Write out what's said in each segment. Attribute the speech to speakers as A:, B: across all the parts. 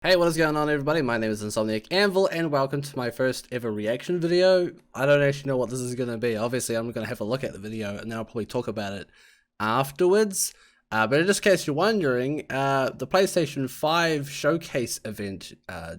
A: Hey, what is going on everybody? My name is Insomniac Anvil and welcome to my first ever reaction video. I don't actually know what this is going to be. Obviously, I'm going to have a look at the video and then I'll probably talk about it afterwards. But in just case you're wondering, the PlayStation 5 showcase event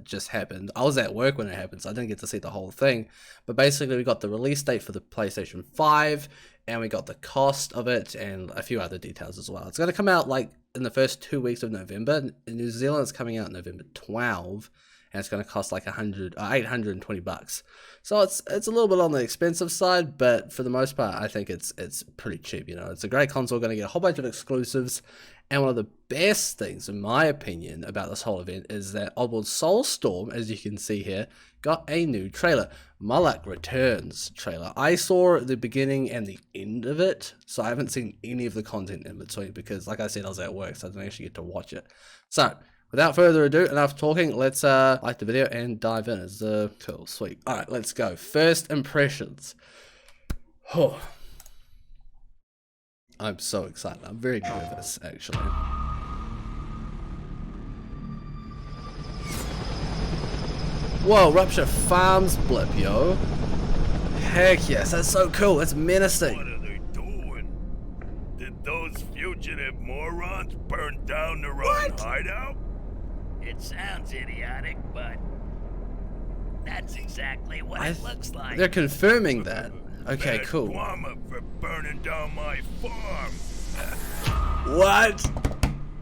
A: just happened. I was at work when it happened, so I didn't get to see the whole thing. But basically, we got the release date for the PlayStation 5, and we got the cost of it, and a few other details as well. It's going to come out like in the first 2 weeks of November. In New Zealand, it's coming out November 12. And it's going to cost like 820 bucks. So it's a little bit on the expensive side, but for the most part, I think it's pretty cheap. You know, it's a great console, going to get a whole bunch of exclusives. And one of the best things, in my opinion, about this whole event is that Oddworld Soulstorm, as you can see here, got a new trailer. Mullock Returns trailer. I saw the beginning and the end of it, so I haven't seen any of the content in between because, like I said, I was at work, so I didn't actually get to watch it. So, without further ado, enough talking, let's like the video and dive in. It's cool, sweet. Alright, let's go. First impressions. Oh. I'm so excited. I'm very nervous, actually. Whoa, Rupture Farms blip, yo. Heck yes, that's so cool. That's menacing.
B: What are they doing? Did those fugitive morons burn down their own hideout?
C: It sounds idiotic, but that's exactly what it looks like.
A: They're confirming that. Okay,
B: Bad
A: cool.
B: Guama for burning down my farm.
A: What?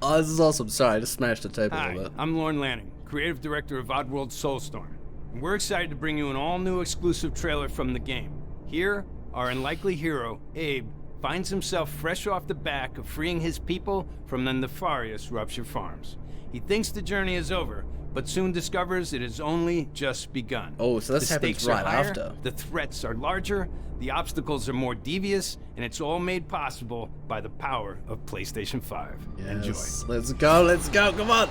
A: Oh, this is awesome. Sorry, I just smashed the table a
D: Hi,
A: little bit.
D: I'm Lorne Lanning, creative director of Oddworld Soulstorm, and we're excited to bring you an all-new exclusive trailer from the game. Here, our unlikely hero, Abe, finds himself fresh off the back of freeing his people from the nefarious Rupture Farms. He thinks the journey is over, but soon discovers it has only just begun.
A: Oh, so this
D: the
A: happens
D: stakes
A: right
D: are higher,
A: after.
D: the threats are larger, the obstacles are more devious, and it's all made possible by the power of PlayStation 5. Enjoy.
A: Yes, let's go, come on!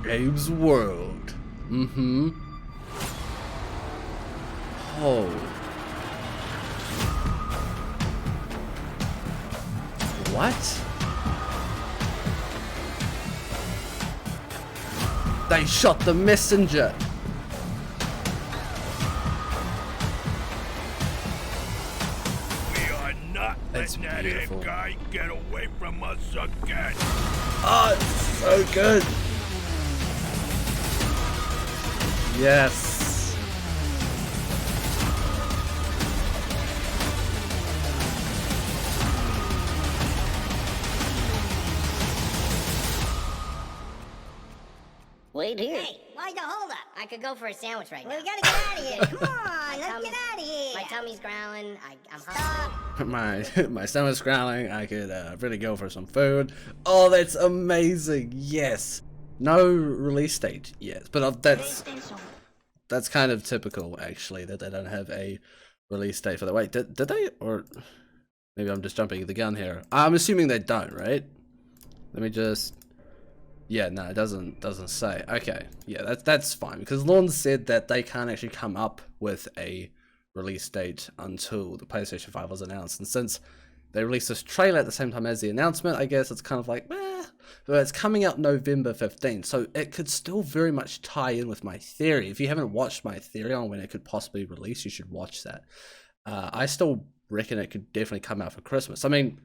A: Abe's World. Mm-hmm. Oh. What? They shot the messenger.
B: We are not
A: That's
B: letting that
A: beautiful.
B: Abe guy get away from us again.
A: Oh, it's so good. Yes.
E: Wait here.
F: Hey, why the hold up?
E: I could go for a sandwich right
F: Well,
E: now.
F: we gotta get out of here. Come on, let's get out of here.
E: My tummy's growling. I'm hungry.
A: My stomach's growling. I could really go for some food. Oh, that's amazing. Yes. No release date yet, but that's kind of typical actually that they don't have a release date for that. Wait, did they? Or maybe I'm just jumping the gun here. I'm assuming they don't, right? Let me just. Yeah, no, it doesn't say. Okay, yeah, that's fine because Lorne said that they can't actually come up with a release date until the PlayStation 5 was announced, and since they released this trailer at the same time as the announcement, I guess it's kind of like, but it's coming out November 15th, so it could still very much tie in with my theory. If you haven't watched my theory on when it could possibly release, you should watch that. I still reckon it could definitely come out for Christmas. I mean,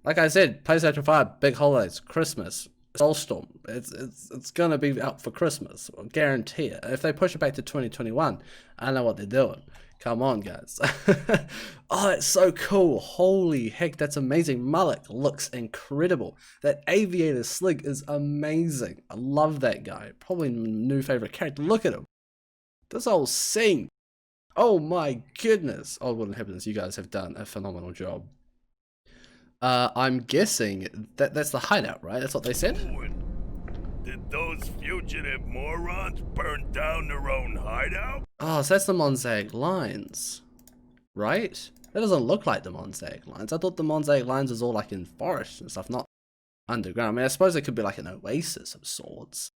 A: like I said, PlayStation 5, big holidays, Christmas. Soulstorm, it's gonna be out for Christmas, I guarantee it. If they push it back to 2021, I don't know what they're doing. Come on, guys. Oh, it's so cool. Holy heck, that's amazing. Mullock looks incredible. That aviator slig is amazing. I love that guy. Probably my new favorite character. Look at him. This whole scene. Oh my goodness. Oh, what happens? You guys have done a phenomenal job. I'm guessing that's the hideout, right? That's what they said?
B: Did those fugitive morons burn down their own hideout?
A: Oh, so that's the Mosaic Lines, right? That doesn't look like the Mosaic Lines. I thought the Mosaic Lines was all like in forests and stuff, not underground. I mean, I suppose it could be like an oasis of sorts.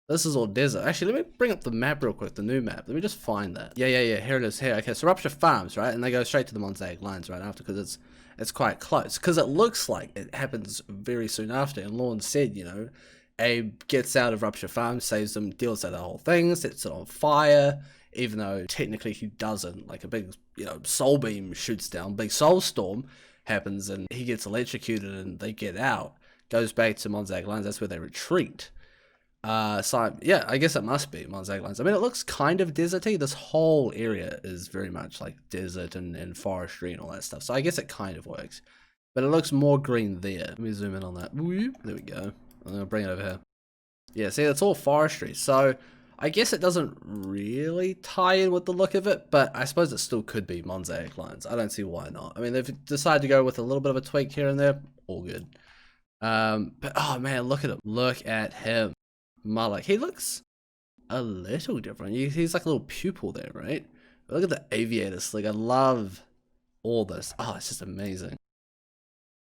A: This is all desert. Actually, let me bring up the map real quick, the new map. Let me just find that. Yeah, here it is here. Okay, so Rupture Farms, right? And they go straight to the Mosaic Lines right after because it's quite close. Because it looks like it happens very soon after. And Lorne said, you know, Abe gets out of Rupture Farm, saves them, deals with the whole thing, sets it on fire, even though technically he doesn't. Like a big, soul beam shoots down, big Soulstorm happens, and he gets electrocuted, and they get out. Goes back to Monzag Lines, that's where they retreat. So yeah, I guess it must be Monzag Lines. I mean, it looks kind of deserty. This whole area is very much like desert and forestry and all that stuff. So I guess it kind of works. But it looks more green there. Let me zoom in on that. There we go. I'm gonna bring it over here. Yeah, see, it's all forestry. So I guess it doesn't really tie in with the look of it, but I suppose it still could be Monzag Lines. I don't see why not. I mean, they've decided to go with a little bit of a tweak here and there. All good. But oh man, look at him. Look at him. Malik. He looks a little different. He's like a little pupil there, right? But look at the aviator slick. I love all this. Oh, it's just amazing.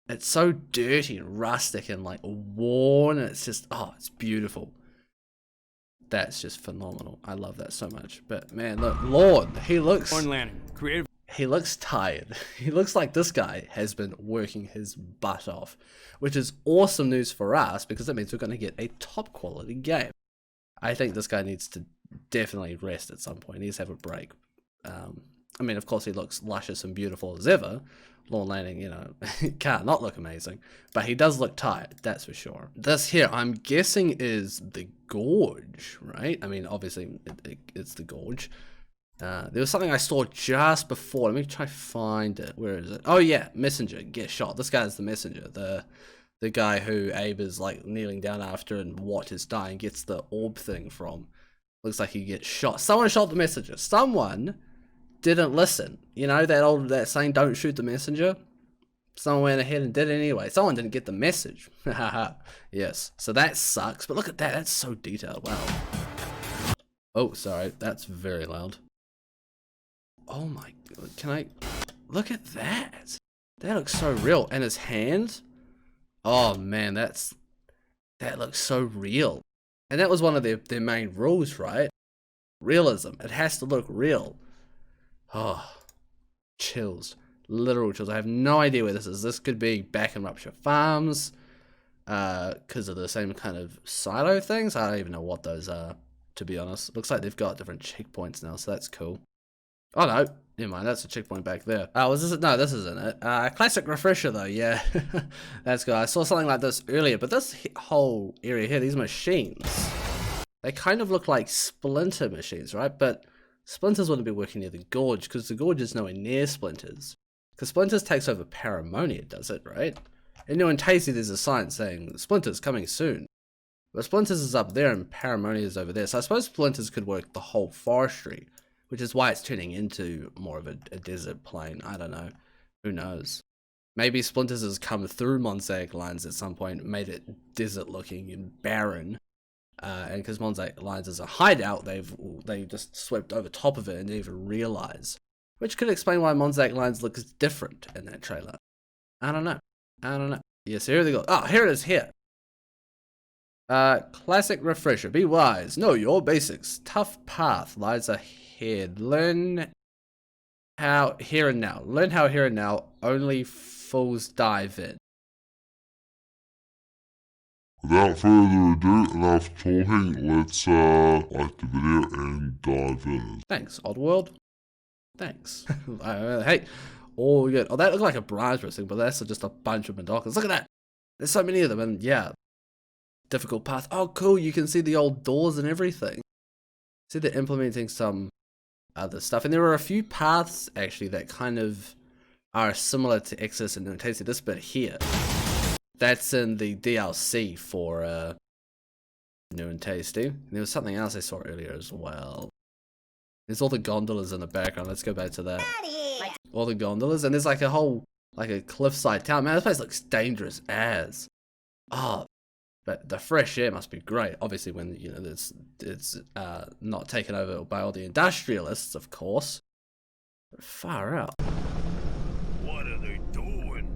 A: It's so dirty and rustic and like worn, and it's just, oh, it's beautiful. That's just phenomenal. I love that so much. But man, look, Lord, he looks tired. He looks like this guy has been working his butt off, which is awesome news for us because it means we're going to get a top quality game. I think this guy needs to definitely rest at some point. He needs to have a break. I mean, of course, he looks luscious and beautiful as ever. Lawn Landing, can't not look amazing, but he does look tired, that's for sure. This here, I'm guessing, is the Gorge, right? I mean, obviously, it's the Gorge. There was something I saw just before. Let me try to find it. Where is it? Oh yeah, Messenger, get shot. This guy's the Messenger, the guy who Abe is like kneeling down after and Watt is dying, gets the orb thing from. Looks like he gets shot. Someone shot the Messenger. Someone didn't listen. That saying, don't shoot the messenger? Someone went ahead and did it anyway. Someone didn't get the message. Haha. Yes. So that sucks. But look at that. That's so detailed. Wow. Oh, sorry. That's very loud. Oh my god. Can I... Look at that. That looks so real. And his hand? Oh man, that looks so real. And that was one of their main rules, right? Realism. It has to look real. Oh, chills. Literal chills. I have no idea where this is. This could be back in Rupture Farms, because of the same kind of silo things. I don't even know what those are, to be honest. It looks like they've got different checkpoints now, so that's cool. Oh no, never mind. That's a checkpoint back there. Oh, was this? No, this isn't it. Classic refresher though. Yeah, that's good. I saw something like this earlier, but this whole area here, these machines, they kind of look like Splinter machines, right? But Splinters wouldn't be working near the Gorge, because the Gorge is nowhere near Splinters. Because Splinters takes over Paramonia, does it, right? And in Tasty there's a sign saying, Splinters coming soon. But Splinters is up there and Paramonia is over there, so I suppose Splinters could work the whole forestry, which is why it's turning into more of a desert plain. I don't know. Who knows? Maybe Splinters has come through Monzag Lines at some point, made it desert looking and barren. And because Monzag Lines is a hideout, they just swept over top of it and didn't even realize. Which could explain why Monzag Lines looks different in that trailer. I don't know. Yes, here they go. Oh, here it is here. Classic refresher. Be wise. Know your basics. Tough path lies ahead. Learn how here and now. Learn how here and now. Only fools dive in.
G: Without further ado, enough talking, let's like the video and dive in.
A: Thanks, Oddworld. Thanks. Hey, all good. Oh, that looked like a branch thing, but that's just a bunch of Madokas. Look at that. There's so many of them, and yeah. Difficult path. Oh, cool. You can see the old doors and everything. See, they're implementing some other stuff. And there are a few paths, actually, that kind of are similar to Exodus and Tasty. This bit here. That's in the DLC for New and Tasty. And there was something else I saw earlier as well. There's all the gondolas in the background. Let's go back to that. All the gondolas, and there's like a whole, like a cliffside town. Man, this place looks dangerous as. Oh, but the fresh air must be great. Obviously, when it's not taken over by all the industrialists, of course. But far out.
B: What are they doing?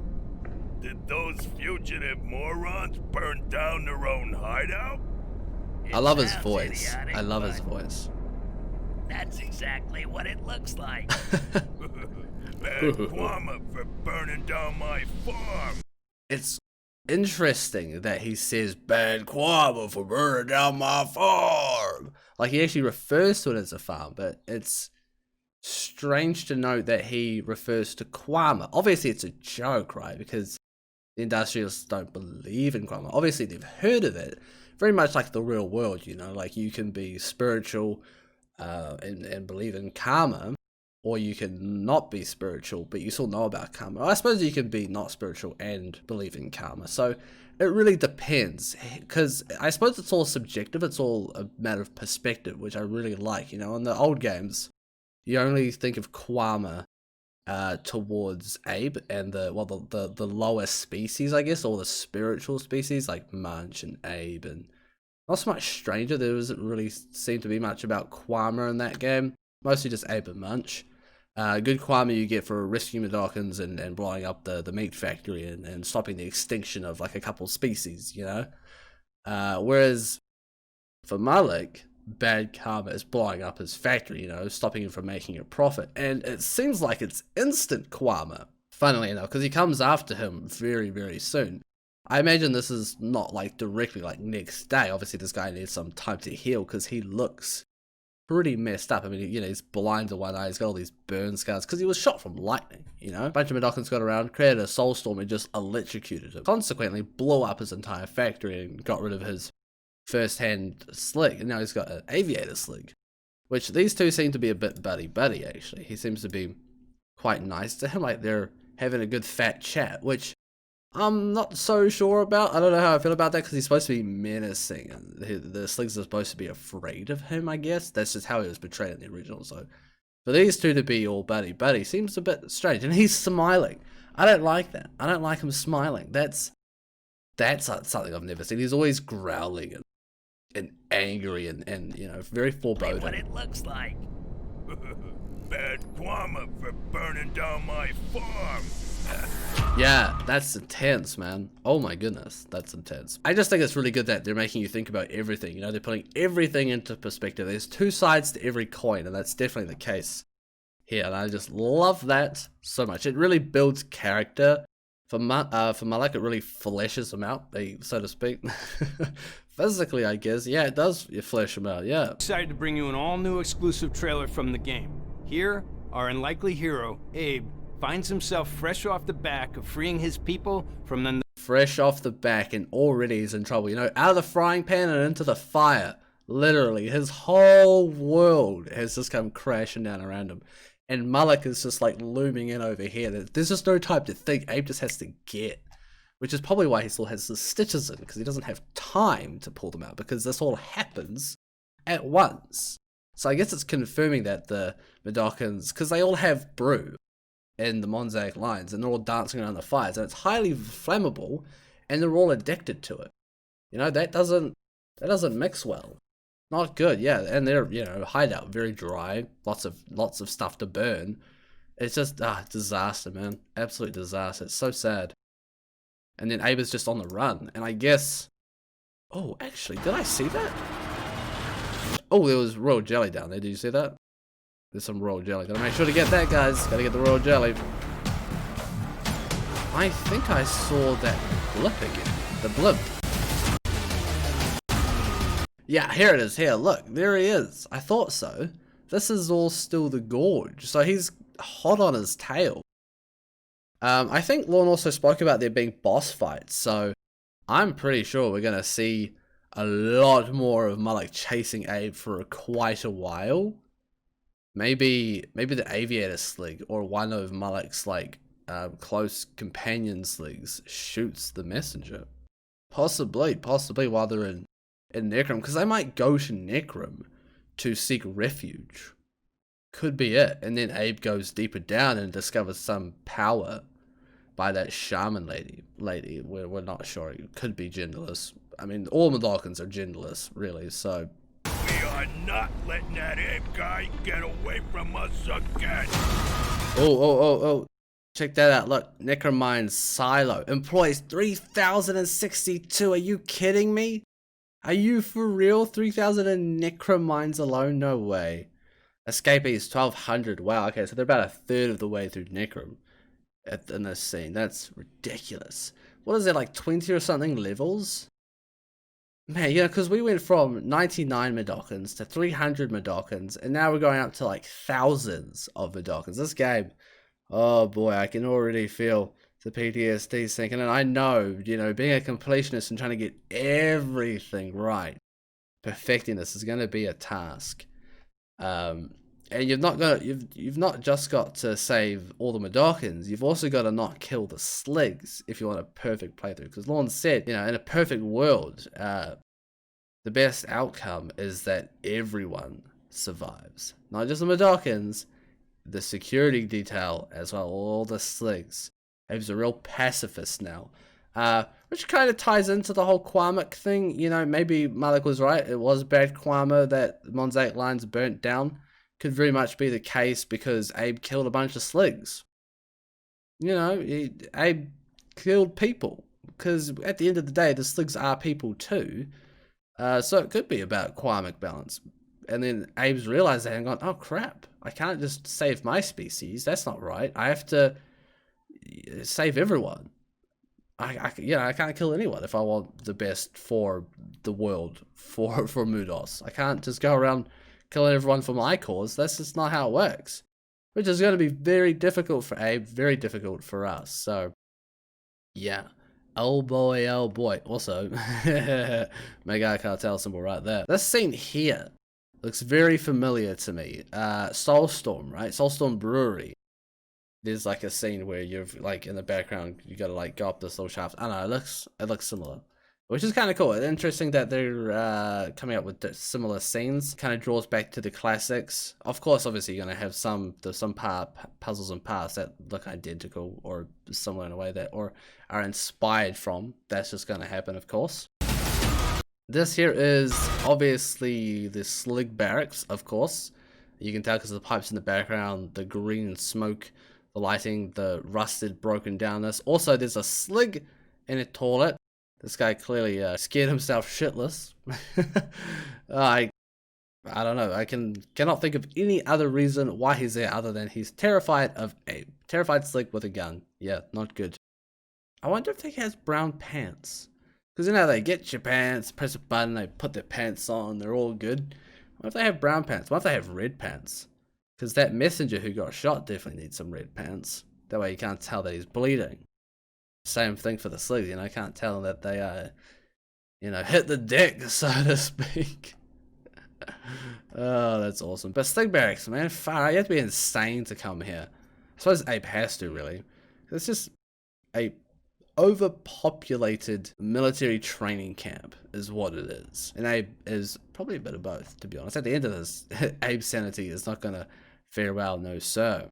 B: Did those fugitive morons burn down their own hideout?
A: I love his voice. I love his voice.
C: That's exactly what it looks like.
B: Bad Kwama for burning down my farm.
A: It's interesting that he says bad karma for burning down my farm. Like, he actually refers to it as a farm, but it's strange to note that he refers to karma. Obviously, it's a joke, right? Because the industrialists don't believe in karma. Obviously, they've heard of it. Very much like the real world, you know? Like, you can be spiritual and believe in karma, or you can not be spiritual, but you still know about karma. I suppose you can be not spiritual and believe in karma. So it really depends, because I suppose it's all subjective. It's all a matter of perspective, which I really like. You know, in the old games, you only think of karma towards Abe and the lower species, I guess, or the spiritual species like Munch and Abe, and not so much Stranger. There doesn't really seem to be much about karma in that game. Mostly just Abe and Munch. Good karma you get for rescuing Mudokons and blowing up the meat factory and stopping the extinction of like a couple species, you know? Whereas for Malik, bad karma is blowing up his factory, you know, stopping him from making a profit. And it seems like it's instant karma, funnily enough, because he comes after him very, very soon. I imagine this is not like directly like next day. Obviously, this guy needs some time to heal because he looks pretty messed up. I mean, you know, he's blind to one eye, he's got all these burn scars because he was shot from lightning, you know? A bunch of Mudokons got around, created a soulstorm and just electrocuted him. Consequently, blew up his entire factory and got rid of his first-hand slig, and now he's got an aviator slig, which these two seem to be a bit buddy-buddy, actually. He seems to be quite nice to him, like they're having a good fat chat, which I'm not so sure about. I don't know how I feel about that, because he's supposed to be menacing, and the sligs are supposed to be afraid of him, I guess. That's just how he was portrayed in the original, so for these two to be all buddy-buddy seems a bit strange, and he's smiling. I don't like that. I don't like him smiling. That's something I've never seen. He's always growling and angry and you know, very foreboding.
C: What it looks like.
B: Bad karma for burning down my farm.
A: Yeah, that's intense, man. Oh my goodness, that's intense. I just think it's really good that they're making you think about everything. You know, they're putting everything into perspective. There's two sides to every coin, and that's definitely the case here. And I just love that so much. It really builds character. For Malik, it really fleshes him out, so to speak. Physically, I guess. Yeah, it does flesh him out, yeah.
D: Excited to bring you an all-new exclusive trailer from the game. Here, our unlikely hero, Abe, finds himself fresh off the back of freeing his people from the...
A: Fresh off the back, and already he's in trouble. You know, out of the frying pan and into the fire. Literally, his whole world has just come crashing down around him. And Malik is just like looming in over here. There's just no time to think. Abe just has to get. Which is probably why he still has the stitches in, because he doesn't have time to pull them out, because this all happens at once. So I guess it's confirming that the Mudokons, because they all have brew in the Monzak lines, and they're all dancing around the fires, and it's highly flammable, and they're all addicted to it. You know, that doesn't mix well. Not good, yeah. And they're, you know, hideout, very dry, lots of stuff to burn. It's just disaster, man. Absolute disaster. It's so sad. And then Abe is just on the run, and I guess... Oh, actually, did I see that? Oh, there was royal jelly down there. Did you see that? There's some royal jelly. Gotta make sure to get that, guys. Gotta get the royal jelly. I think I saw that blip again. The blip. Yeah, here it is. Here, look. There he is. I thought so. This is all still the gorge. So he's hot on his tail. I think Lorne also spoke about there being boss fights, so I'm pretty sure we're gonna see a lot more of Malik chasing Abe for quite a while. Maybe the aviator slig or one of Malik's like close companion sligs shoots the messenger. Possibly while they're in Necrom, because they might go to Necrom to seek refuge. Could be it. And then Abe goes deeper down and discovers some power by that shaman lady. We're not sure. It could be genderless. I mean, all Mudokons are genderless, really, so...
B: We are not letting that Abe guy get away from us again!
A: Oh. Check that out. Look, Necromine's silo employs 3,062. Are you kidding me? Are you for real? 3,000 in Necromines alone? No way. Escapees 1,200. Wow, okay, so they're about a third of the way through Necrom in this scene. That's ridiculous. what is it, like 20 or something levels? Man, you know, because we went from 99 Medokins to 300 Medokins, and now we're going up to like thousands of Medokins. This game, oh boy, I can already feel the PTSD sinking, and I know, you know, being a completionist and trying to get everything right, perfecting this is going to be a task. And you've not just got to save all the Medokins, you've also got to not kill the Sligs if you want a perfect playthrough. Because Lorne said, you know, in a perfect world, the best outcome is that everyone survives. Not just the Medokins, the security detail as well, all the Sligs. He's a real pacifist now. Which kind of ties into the whole Quamuk thing. You know, maybe Malik was right. It was bad Quama that Mosaic Lines burnt down. Could very much be the case because Abe killed a bunch of Sligs. You know, Abe killed people. Because at the end of the day, the Sligs are people too. So it could be about Quamuk balance. And then Abe's realized that and gone, oh crap, I can't just save my species. That's not right. I have to save everyone. I can't kill anyone if I want the best for the world, for Mudos. I can't just go around killing everyone for my cause. That's just not how it works. Which is going to be very difficult for Abe, very difficult for us. So, yeah. Oh boy, oh boy. Also, Mega Cartel symbol right there. This scene here looks very familiar to me. Soulstorm, right? Soulstorm Brewery. There's like a scene where you're like in the background, you gotta like go up this little shaft. I don't know, it looks similar, which is kind of cool. It's interesting that they're coming up with similar scenes. Kind of draws back to the classics. Of course, obviously you're gonna have there's some puzzles and parts that look identical or similar in a way that or are inspired from. That's just gonna happen, of course. This here is obviously the Slig barracks, of course. You can tell because of the pipes in the background, the green smoke, the lighting, the rusted, broken downness. Also, there's a Slig in a toilet. This guy clearly scared himself shitless. I don't know. I cannot think of any other reason why he's there other than he's terrified of Abe. Terrified Slig with a gun. Yeah, not good. I wonder if he has brown pants. Because you know, they get your pants, press a button, they put their pants on, they're all good. What if they have brown pants? What if they have red pants? Because that messenger who got shot definitely needs some red pants. That way you can't tell that he's bleeding. Same thing for the Sligs, you know, I can't tell that they, you know, hit the deck, so to speak. Oh, that's awesome. But Slig barracks, man, far, you have to be insane to come here. I suppose Abe has to, really. It's just a overpopulated military training camp is what it is. And Abe is probably a bit of both, to be honest. At the end of this, Abe's sanity is not going to fare well, no sir.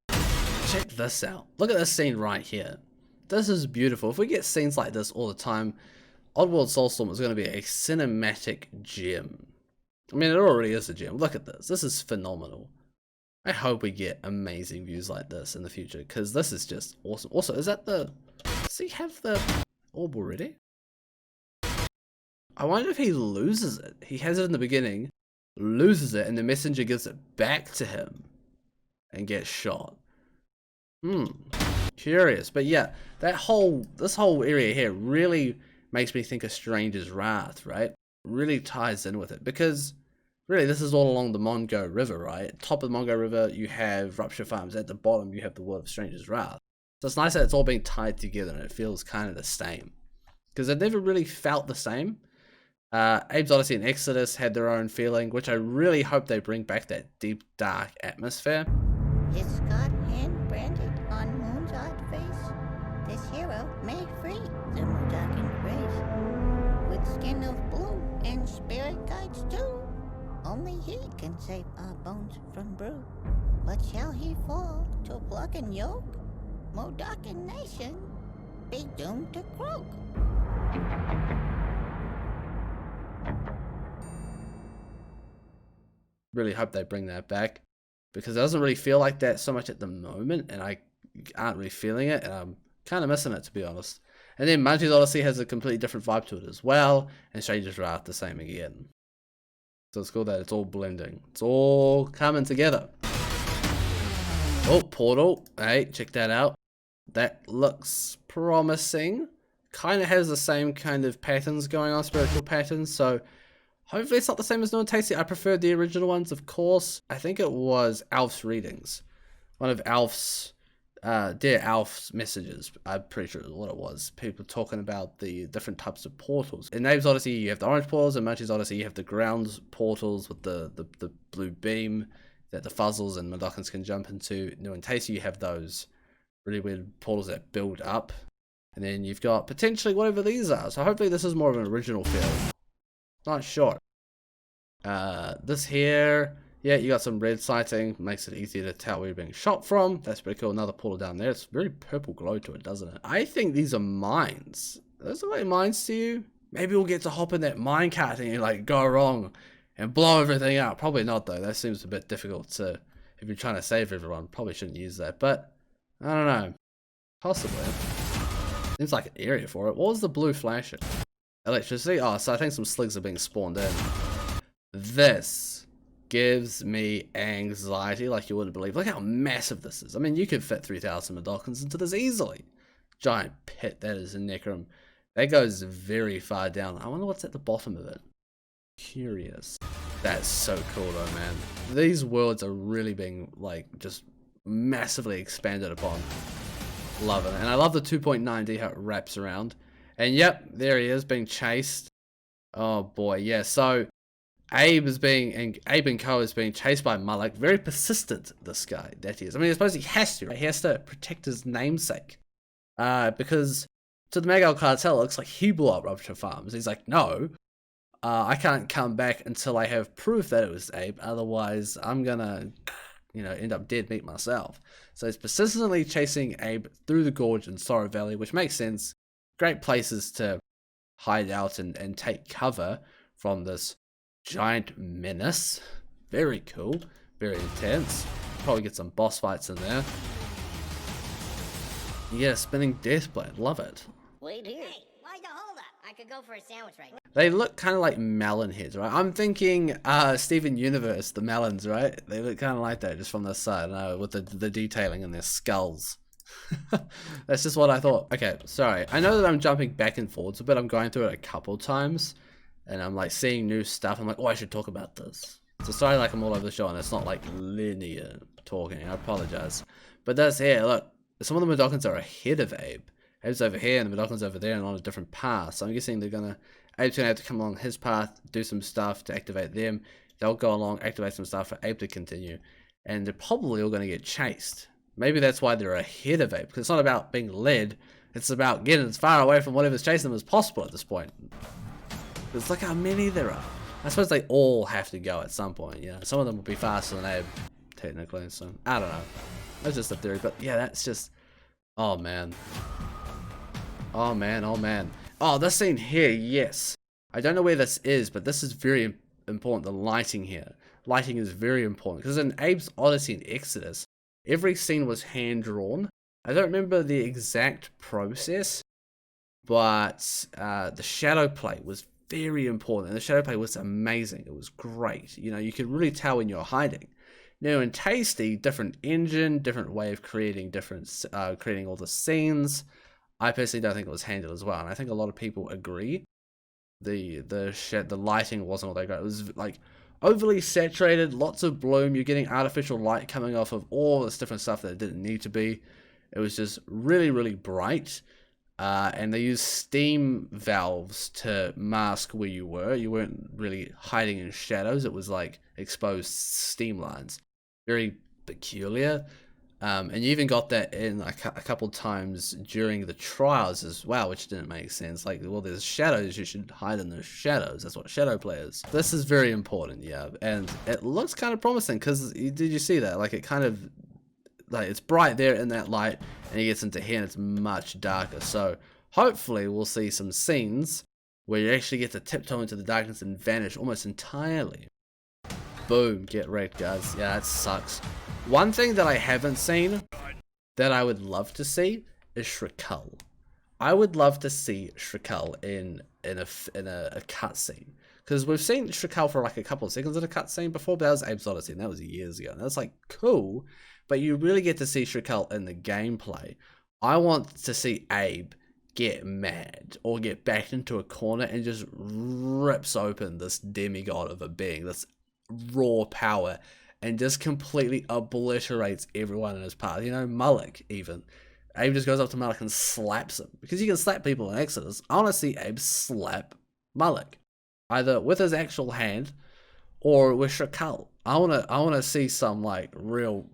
A: Check this out. Look at this scene right here. This is beautiful. If we get scenes like this all the time, Oddworld Soulstorm is going to be a cinematic gem. I mean, it already is a gem. Look at this. This is phenomenal. I hope we get amazing views like this in the future, because this is just awesome. Also, is that the... Does he have the orb already? I wonder if he loses it. He has it in the beginning, loses it, and the messenger gives it back to him and gets shot. Curious. But yeah, this whole area here really makes me think of Stranger's Wrath, right? Really ties in with it, because really this is all along the Mongo River, right? At the top of the Mongo River, you have Rupture Farms. At the bottom, you have the world of Stranger's Wrath. So it's nice that it's all being tied together and it feels kind of the same. Because it never really felt the same. Abe's Odyssey and Exodus had their own feeling, which I really hope they bring back that deep, dark atmosphere.
F: His God hand branded on Moon's odd face, this hero may free the Mudakin race. With skin of blue and spirit guides too, only he can save our bones from brew. But shall he fall to pluck and yoke? Modakin nation be doomed to croak.
A: Really hope they bring that back, because it doesn't really feel like that so much at the moment, and I aren't really feeling it, and I'm kind of missing it, to be honest. And then Manji's Odyssey has a completely different vibe to it as well, and Stranger's Wrath the same again. So it's cool that it's all blending. It's all coming together. Oh, portal. Hey, check that out. That looks promising. kind of has the same kind of patterns going on, spiritual patterns, so hopefully it's not the same as New and Tasty. I preferred the original ones, of course. I think it was Alf's readings. One of Alf's, Dear Alf's messages, I'm pretty sure is what it was. People talking about the different types of portals. In Abe's Odyssey, you have the orange portals. In Munchie's Odyssey, you have the ground portals with the blue beam that the Fuzzles and Madokins can jump into. New and Tasty, you have those really weird portals that build up. And then you've got potentially whatever these are. So hopefully this is more of an original feel. Not sure. This here, yeah, you got some red sighting. Makes it easier to tell where you're being shot from. That's pretty cool. Another portal down there. It's very purple glow to it, doesn't it? I think these are mines. Those are like mines to you? Maybe we'll get to hop in that mine cart and like go wrong and blow everything up. Probably not though. That seems a bit difficult to, if you're trying to save everyone. Probably shouldn't use that. But I don't know. Possibly. Seems like an area for it. What was the blue flashing? Electricity? Oh, so I think some sligs are being spawned in. This gives me anxiety like you wouldn't believe. Look how massive this is. I mean, you could fit 3,000 Madokins into this easily. Giant pit, that is in Necrom. That goes very far down. I wonder what's at the bottom of it. Curious. That's so cool though, man. These worlds are really being, like, just massively expanded upon. Love it. And I love the 2.9D how it wraps around. And yep, there he is being chased. Oh boy, yeah. So Abe and Co is being chased by Mullock. Very persistent, this guy that he is. I mean, I suppose he has to, right? He has to protect his namesake. Because to the Magal cartel, it looks like he blew up Rupture Farms. He's like, no, I can't come back until I have proof that it was Abe. Otherwise, I'm gonna, you know, end up dead meat myself. So he's persistently chasing Abe through the gorge in Sorrow Valley, which makes sense. Great places to hide out and take cover from this giant menace. Very cool. Very intense. Probably get some boss fights in there. Yeah, spinning Deathblade. Love it.
E: Wait here. Hey, why the hold up? I could go for a sandwich right now.
A: They look kind of like melon heads, right? I'm thinking Steven Universe, the melons, right? They look kind of like that just from this side, with the detailing in their skulls. That's just what I thought. Okay, sorry. I know that I'm jumping back and forwards a bit. I'm going through it a couple times, and I'm like seeing new stuff. I'm like, oh, I should talk about this. So sorry, like I'm all over the show, and it's not like linear talking. I apologize. But that's here. Look, some of the Madokins are ahead of Abe. Abe's over here, and the Madokins over there, and on a different path. So I'm guessing Abe's gonna have to come along his path, do some stuff to activate them. They'll go along, activate some stuff for Abe to continue, and they're probably all gonna get chased. Maybe that's why they're ahead of Abe, because it's not about being led, it's about getting as far away from whatever's chasing them as possible at this point. Because look how many there are. I suppose they all have to go at some point, you know. Some of them will be faster than Abe, technically, so I don't know. That's just a theory, but yeah, that's just, oh man. Oh man, oh man. Oh, this scene here, yes. I don't know where this is, but this is very important, the lighting here. Lighting is very important, because in Abe's Odyssey and Exodus, every scene was hand-drawn. I don't remember the exact process, but the shadow play was very important, and the shadow play was amazing. It was great. You know, you could really tell when you're hiding. Now in Tasty, different engine, different way of creating creating all the scenes. I personally don't think it was handled as well, and I think a lot of people agree. The lighting wasn't all that great. It was like overly saturated, lots of bloom. You're getting artificial light coming off of all this different stuff that it didn't need to be. It was just really, really bright. And they used steam valves to mask where you were. You weren't really hiding in shadows. It was like exposed steam lines. Very peculiar. And you even got that in a couple times during the trials as well, which didn't make sense. Like, well, there's shadows, you should hide in those shadows. That's what shadow play is. This is very important, yeah. And it looks kind of promising, because did you see that? Like, it kind of, like, it's bright there in that light, and it gets into here, and it's much darker. So hopefully we'll see some scenes where you actually get to tiptoe into the darkness and vanish almost entirely. Boom, get wrecked, guys. Yeah, that sucks. One thing that I haven't seen that I would love to see is Shrikal. I would love to see Shrikal in a cutscene, because we've seen Shrikal for like a couple of seconds in a cutscene before, but that was Abe's Odyssey, and that was years ago. And that's like cool, but you really get to see Shrikal in the gameplay. I want to see Abe get mad or get backed into a corner and just rips open this demigod of a being, this raw power, and just completely obliterates everyone in his path. You know, Mullock even. Abe just goes up to Mullock and slaps him. Because you can slap people in Exodus. I want to see Abe slap Mullock. Either with his actual hand or with Shakal. I wanna see some like real,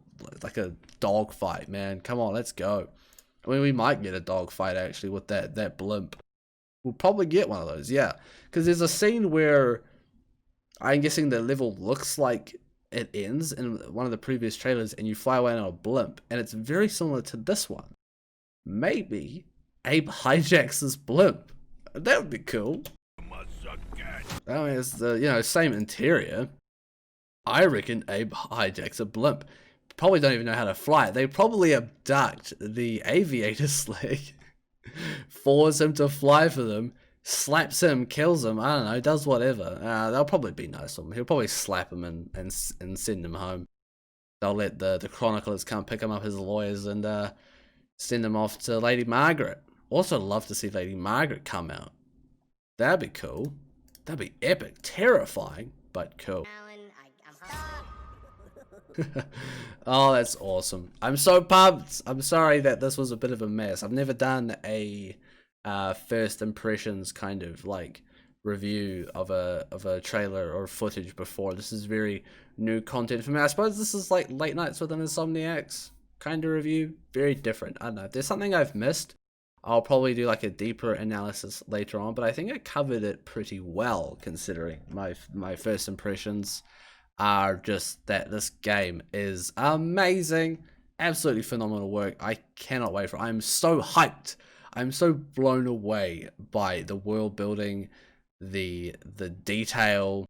A: like a dog fight, man. Come on, let's go. I mean, we might get a dog fight actually with that blimp. We'll probably get one of those, yeah. Because there's a scene where I'm guessing the level looks like it ends in one of the previous trailers, and you fly away on a blimp, and it's very similar to this one. Maybe Abe hijacks this blimp. That would be cool. I mean, it's the, you know, same interior. I reckon Abe hijacks a blimp. Probably don't even know how to fly it. They probably abduct the aviator slick, force him to fly for them, slaps him, kills him, I don't know, does whatever. They'll probably be nice to him. He'll probably slap him and send him home. They'll let the chroniclers come pick him up as lawyers and send him off to Lady Margaret. Also love to see Lady Margaret come out. That'd be cool. That'd be epic. Terrifying, but cool. Oh, that's awesome. I'm so pumped. I'm sorry that this was a bit of a mess. I've never done a first impressions kind of like review of a trailer or footage before. This is very new content for me. I suppose this is like Late Nights with an Insomniacs kind of review. Very different. I don't know. If there's something I've missed, I'll probably do like a deeper analysis later on, but I think I covered it pretty well considering my first impressions are just that this game is amazing. Absolutely phenomenal work. I cannot wait for it. I'm so hyped. I'm so blown away by the world building, the detail,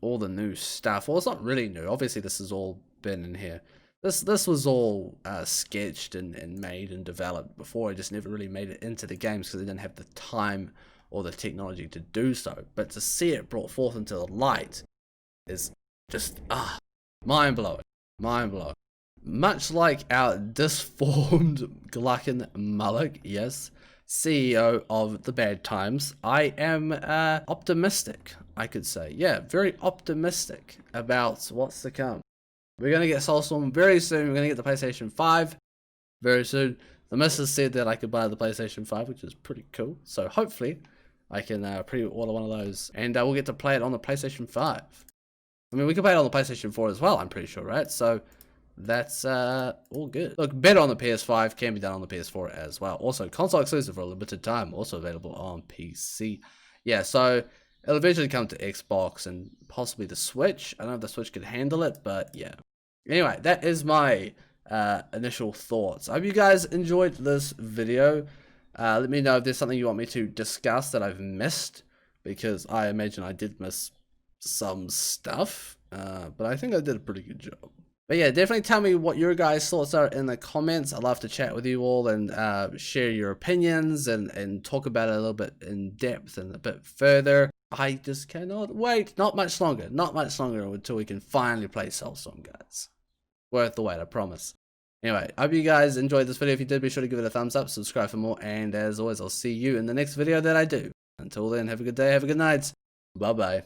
A: all the new stuff. Well, it's not really new. Obviously, this has all been in here. This was all sketched and made and developed before. I just never really made it into the games because I didn't have the time or the technology to do so. But to see it brought forth into the light is just mind-blowing. Mind-blowing. Much like our disformed Gluckin Mullock, yes, CEO of the Bad Times, I am optimistic, I could say. Yeah, very optimistic about what's to come. We're going to get Soulstorm very soon. We're going to get the PlayStation 5 very soon. The missus said that I could buy the PlayStation 5, which is pretty cool. So hopefully I can pre-order one of those, and we'll get to play it on the PlayStation 5. I mean, we can play it on the PlayStation 4 as well, I'm pretty sure, right? So that's all good. Look, better on the PS5, can be done on the PS4 as well. Also, console exclusive for a limited time, also available on PC. Yeah, so it'll eventually come to Xbox and possibly the Switch. I don't know if the Switch could handle it, but yeah. Anyway, that is my initial thoughts. I hope you guys enjoyed this video. Let me know if there's something you want me to discuss that I've missed, because I imagine I did miss some stuff, but I think I did a pretty good job. But yeah, definitely tell me what your guys' thoughts are in the comments. I'd love to chat with you all and share your opinions and talk about it a little bit in depth and a bit further. I just cannot wait. Not much longer until we can finally play Soulstorm, guys. Worth the wait, I promise. Anyway, I hope you guys enjoyed this video. If you did, be sure to give it a thumbs up, subscribe for more, and as always, I'll see you in the next video that I do. Until then, have a good day, have a good night. Bye-bye.